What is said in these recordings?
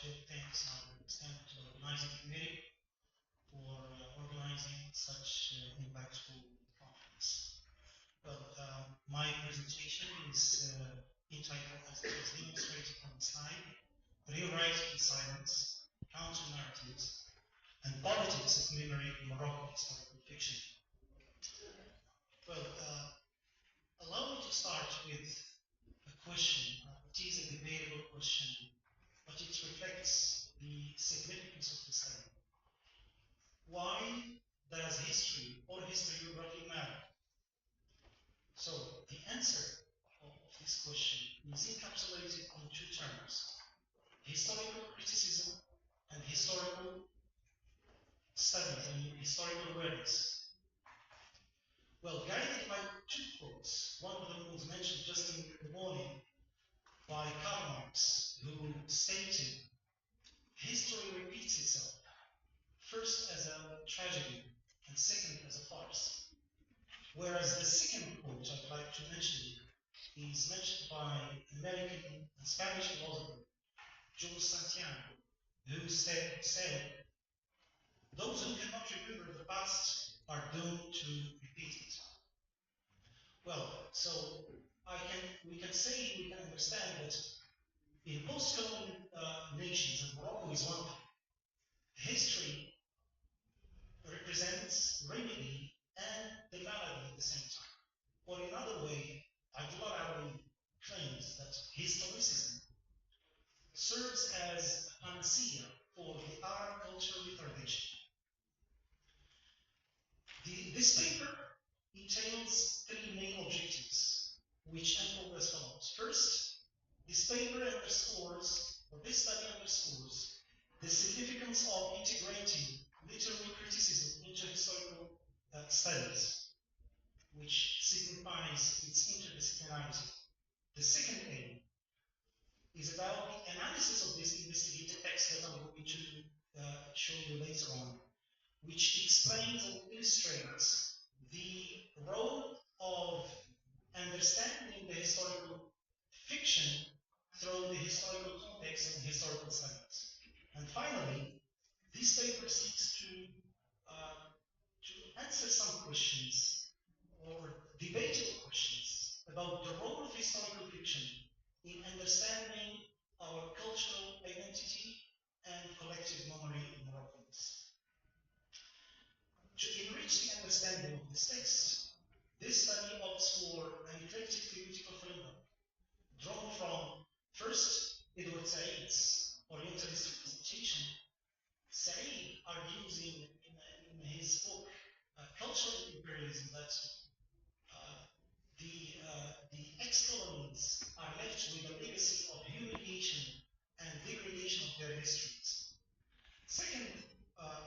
thanks our extended organizing committee for organizing such impactful conference. Well, my presentation is entitled, as it is demonstrated on the slide, Rewriting Silence, Counter-Narratives, and Politics of Memory in Moroccan Historical Fiction. Well, allow me to start with a question. It is a debatable question, but it reflects the significance of the study. Why does history or historiography matter? So the answer of this question is encapsulated in two terms: historical criticism and historical studies and historical awareness. Well, guided by two quotes, one of them was mentioned just in the morning by Karl Marx, who stated, history repeats itself, first as a tragedy and second as a farce. Whereas the second quote I'd like to mention here is mentioned by American and Spanish philosopher Jules Santiago, who said, those who cannot remember the past are doomed to repeat it. Well, so we can understand that in post-colonial nations, and Morocco is one of them, history represents remedy and the malady at the same time. Or in another way, Abdullah Aoui claims that historicism serves as a panacea for the Arab cultural retardation. This paper entails three main objectives, which unfold as follows. First, this paper underscores, or this study underscores, the significance of integrating literary criticism into historical studies, which signifies its interdisciplinarity. The second aim is about the analysis of this investigative text that I'm going to show you later on, which explains and illustrates the role of understanding the historical fiction through the historical context and historical studies. And finally, this paper seeks to answer some questions or debatable questions about the role of historical fiction in understanding our cultural identity and collective memory in Moroccans. To enrich the understanding of this text, this study opts for an eclectic theoretical framework drawn from, first, Edward Said's Orientalist representation. Said argues in his book, Cultural Imperialism, that the ex-colonies are left with a legacy of humiliation and degradation of their histories. Second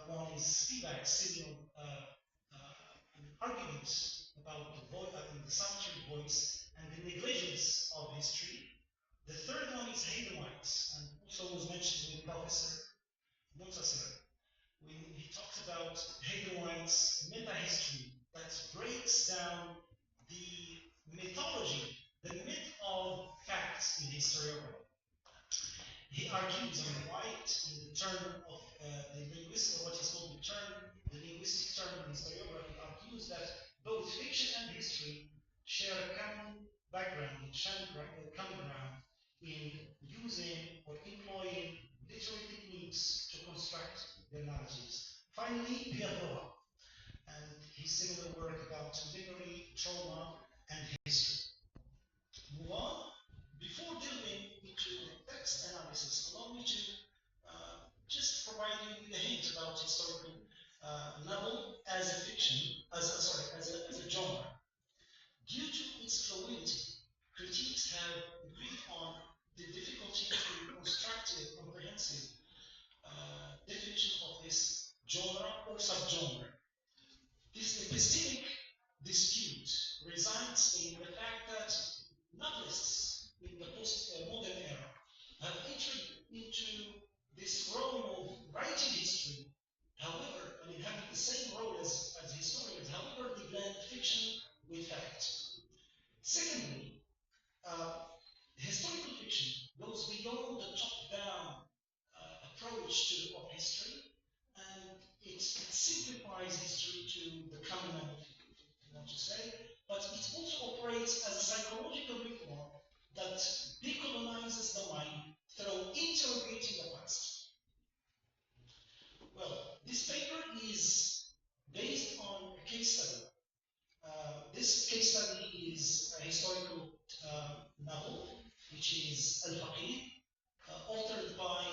one is Spivak's seminal arguments about the solitary voice and the negligence of history. The third one is Haydenwhite's, and also was mentioned with Professor Montasser, when he talks about Haydenwhite's meta-history that breaks down the mythology, the myth of facts in historiography. He argues on White in the term of the linguistic, or what is called the linguistic term in historiography, argues that both fiction and history share a common background, common ground in using or employing literary techniques to construct their narratives. Finally, Pierre Nora and his similar work about memory, trauma, and history. Move on. Before delving into text analysis, allow me to just provide you with a hint about historical novel as a fiction, as a genre. Due to its fluidity, critiques have agreed on the difficulty to construct a comprehensive definition of this genre or subgenre. This epistemic dispute resides in the fact that novelists in the post-modern era have entered into this role of writing history, however, and having the same role as historians, however, they blend fiction with fact. Secondly, historical fiction goes beyond the top-down operates as a psychological reform that decolonizes the mind through interrogating the past. Well, this paper is based on a case study. This case study is a historical novel, which is Al-Faqih, authored by